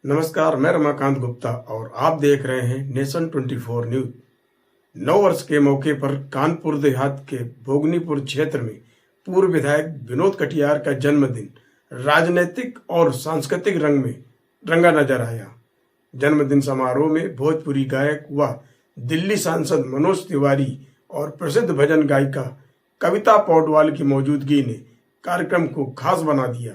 नमस्कार, मैं रमाकांत गुप्ता और आप देख रहे हैं नेशन 24 न्यूज। 9 वर्ष के मौके पर कानपुर देहात के भोगनीपुर क्षेत्र में पूर्व विधायक विनोद कटियार का जन्मदिन राजनीतिक और सांस्कृतिक रंग में रंगा नजर आया। जन्मदिन समारोह में भोजपुरी गायक व दिल्ली सांसद मनोज तिवारी और प्रसिद्ध भजन गायिका कविता पौडवाल की मौजूदगी ने कार्यक्रम को खास बना दिया।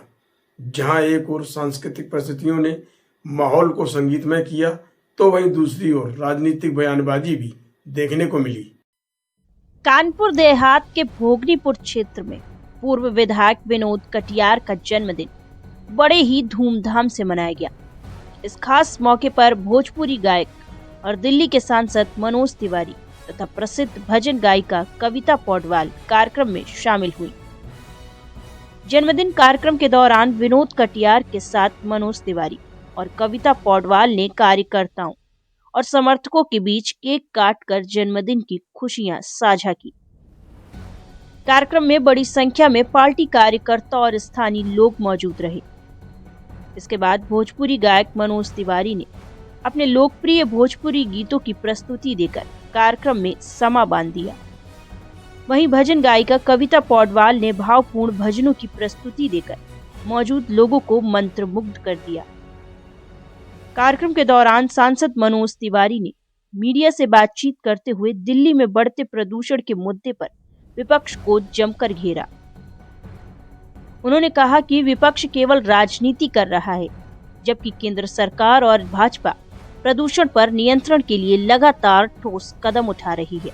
जहां एक ओर सांस्कृतिक प्रस्तुतियों ने माहौल को संगीतमय किया, तो वहीं दूसरी ओर राजनीतिक बयानबाजी भी देखने को मिली। कानपुर देहात के भोगनीपुर क्षेत्र में पूर्व विधायक विनोद कटियार का जन्मदिन बड़े ही धूमधाम से मनाया गया। इस खास मौके पर भोजपुरी गायक और दिल्ली के सांसद मनोज तिवारी तथा प्रसिद्ध भजन गायिका कविता पौडवाल कार्यक्रम में शामिल हुई। जन्मदिन कार्यक्रम के दौरान विनोद कटियार के साथ मनोज तिवारी और कविता पौडवाल ने कार्यकर्ताओं और समर्थकों के बीच केक काटकर जन्मदिन की खुशियां साझा की। कार्यक्रम में बड़ी संख्या में पार्टी कार्यकर्ता और स्थानीय लोग मौजूद रहे। इसके बाद भोजपुरी गायक मनोज तिवारी ने अपने लोकप्रिय भोजपुरी गीतों की प्रस्तुति देकर कार्यक्रम में समा बांध दिया। वहीं भजन गायिका कविता पौडवाल ने भावपूर्ण भजनों की प्रस्तुति देकर मौजूद लोगों को मंत्रमुग्ध कर दिया। कार्यक्रम के दौरान सांसद मनोज तिवारी ने मीडिया से बातचीत करते हुए दिल्ली में बढ़ते प्रदूषण के मुद्दे पर विपक्ष को जमकर घेरा। उन्होंने कहा कि विपक्ष केवल राजनीति कर रहा है, जबकि केंद्र सरकार और भाजपा प्रदूषण पर नियंत्रण के लिए लगातार ठोस कदम उठा रही है।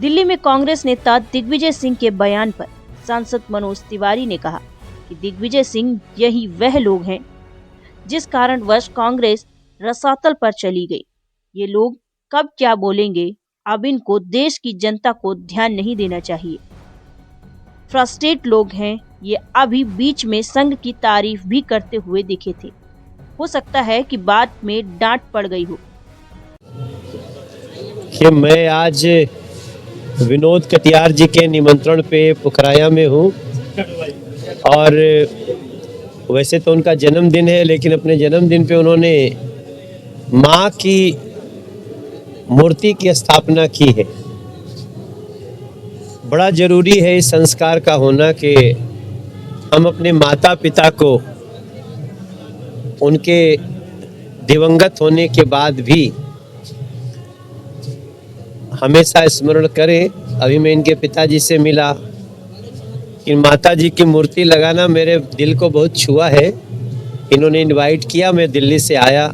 दिल्ली में कांग्रेस नेता दिग्विजय सिंह के बयान पर सांसद मनोज तिवारी ने कहा कि दिग्विजय सिंह यही वह लोग हैं जिस कारणवश कांग्रेस रसातल पर चली गई। ये लोग कब क्या बोलेंगे, अब इनको देश की जनता को ध्यान नहीं देना चाहिए। फ्रस्ट्रेट लोग हैं ये। अभी बीच में संघ की तारीफ भी करते हुए दिखे थे। हो सकता है कि बात में डांट पड़ गई हो। कि मैं आज विनोद कटियार जी के निमंत्रण पे पुखराया में हूँ और वैसे तो उनका जन्मदिन है, लेकिन अपने जन्मदिन पे उन्होंने माँ की मूर्ति की स्थापना की है। बड़ा जरूरी है इस संस्कार का होना कि हम अपने माता पिता को उनके दिवंगत होने के बाद भी हमेशा स्मरण करें। अभी मैं इनके पिताजी से मिला कि माताजी की मूर्ति लगाना मेरे दिल को बहुत छुआ है। इन्होंने इनवाइट किया, मैं दिल्ली से आया।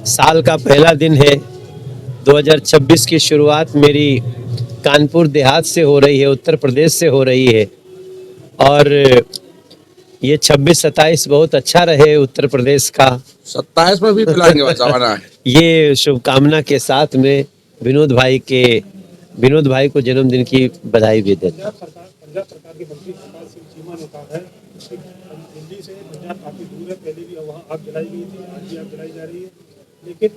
साल का पहला दिन है, 2026 की शुरुआत मेरी कानपुर देहात से हो रही है, उत्तर प्रदेश से हो रही है। और ये 26-27 बहुत अच्छा रहे उत्तर प्रदेश का। 27 में भी पिलाएंगे बचाना है। ये शुभकामना के साथ में विनोद भाई को जन्मदिन की बधाई भी देता हूं। पंजाब सरकार के मंत्री प्रकाश सिंह चीमा ने कहा है कि दिल्ली से पंजाब काफी दूर है। पहले भी वहाँ आग जलाई गई थी, आज भी आग जलाई जा रही है। लेकिन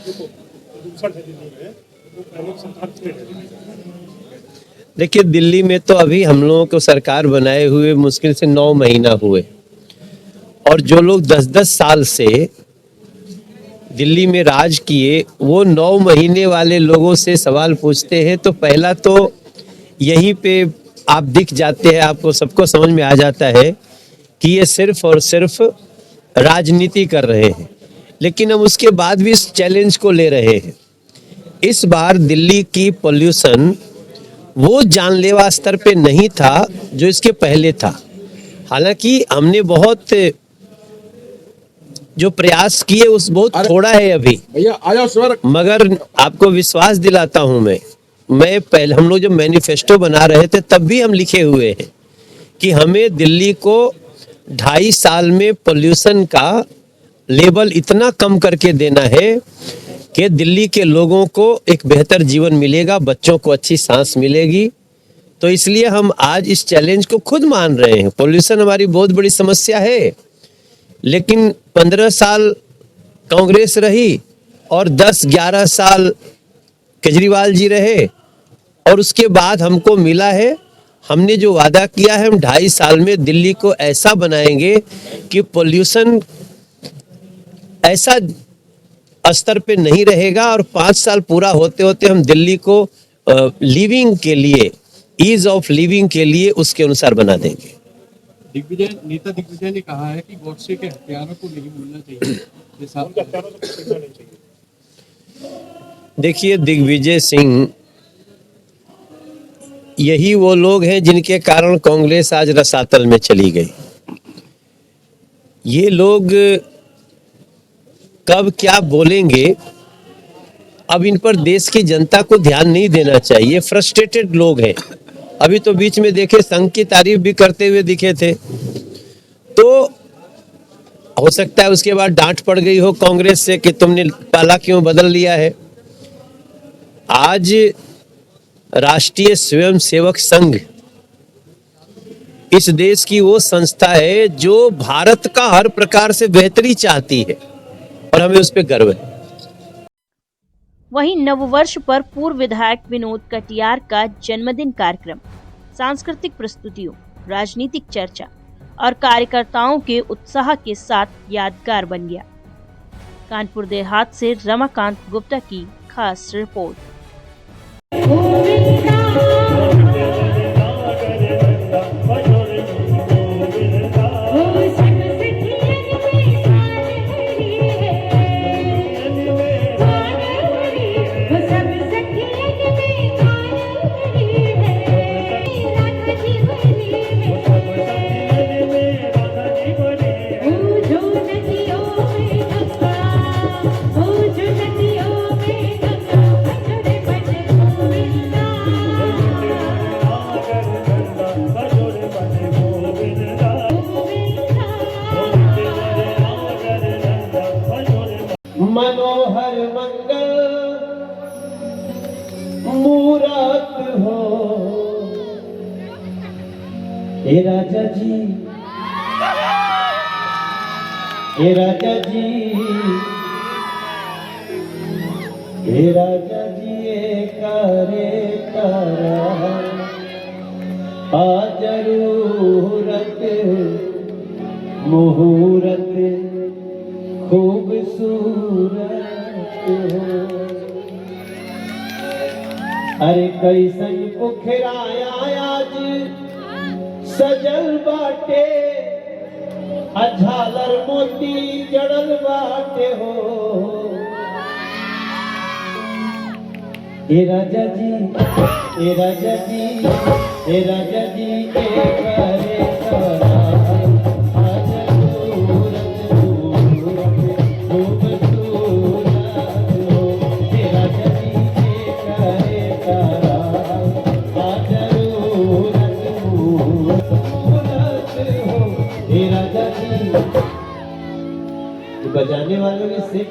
देखो प्रदूषण है दिल्ली में, वो पहले सरकार फिर है। देखिए, दिल्ली में तो अभी हम लोगों को सरकार बनाए हुए मुश्किल से 9 महीना हुए, और जो लोग 10-10 साल से दिल्ली में राज किए, वो 9 महीने वाले लोगों से सवाल पूछते हैं तो पहला तो यहीं पे आप दिख जाते हैं, आपको सबको समझ में आ जाता है कि ये सिर्फ और सिर्फ राजनीति कर रहे हैं। लेकिन हम उसके बाद भी इस चैलेंज को ले रहे हैं। इस बार दिल्ली की पॉल्यूशन वो जानलेवा स्तर पे नहीं था जो इसके पहले था। हालांकि हमने बहुत जो प्रयास किए उस बहुत थोड़ा है अभी भैया आया सर। मगर आपको विश्वास दिलाता हूं मैं पहले हम लोग जब मैनिफेस्टो बना रहे थे तब भी हम लिखे हुए हैं कि हमें दिल्ली को 2.5 साल में पोल्यूशन का लेवल इतना कम करके देना है कि दिल्ली के लोगों को एक बेहतर जीवन मिलेगा, बच्चों को अच्छी सांस मिलेगी। तो इसलिए हम आज इस चैलेंज को खुद मान रहे हैं। पोल्यूशन हमारी बहुत बड़ी समस्या है, लेकिन 15 साल कांग्रेस रही और 10-11 साल केजरीवाल जी रहे, और उसके बाद हमको मिला है हमने जो वादा किया है हम 2.5 साल में दिल्ली को ऐसा बनाएंगे कि पोल्यूशन ऐसा स्तर पे नहीं रहेगा और 5 साल पूरा होते होते हम दिल्ली को लिविंग के लिए, ईज ऑफ लिविंग के लिए उसके अनुसार बना देंगे। नेता दिग्विजय ने कहा है कि गॉडसे के हथियारों को नहीं मिलना चाहिए। उनके हथियारों से कुछ सीखना नहीं चाहिए। देखिए, दिग्विजय सिंह यही वो लोग हैं जिनके कारण कांग्रेस आज रसातल में चली गई। ये लोग कब क्या बोलेंगे, अब इन पर देश की जनता को ध्यान नहीं देना चाहिए। फ्रस्ट्रेटेड लोग हैं। अभी तो बीच में देखे संघ की तारीफ भी करते हुए दिखे थे, तो हो सकता है उसके बाद डांट पड़ गई हो कांग्रेस से कि तुमने पाला क्यों बदल लिया है। आज राष्ट्रीय स्वयंसेवक संघ इस देश की वो संस्था है जो भारत का हर प्रकार से बेहतरी चाहती है और हमें उस पर गर्व है। वहीं नववर्ष पर पूर्व विधायक विनोद कटियार का जन्मदिन कार्यक्रम सांस्कृतिक प्रस्तुतियों, राजनीतिक चर्चा और कार्यकर्ताओं के उत्साह के साथ यादगार बन गया। कानपुर देहात से रमाकांत गुप्ता की खास रिपोर्ट। मनोहर मंगल मूरत हो हे राजा जी, हे राजा जी, हे राजा जी, करे तारा आ जरूरत मुहूर्त खूबसूरत हो। अरे कैसन पुखराया आज सजल बाटे, झालर मोती जड़ल बाटे हो। हे राजा जी, हे राजा जी, हे राजा जी, करे तारा बजाने वालों ने सीख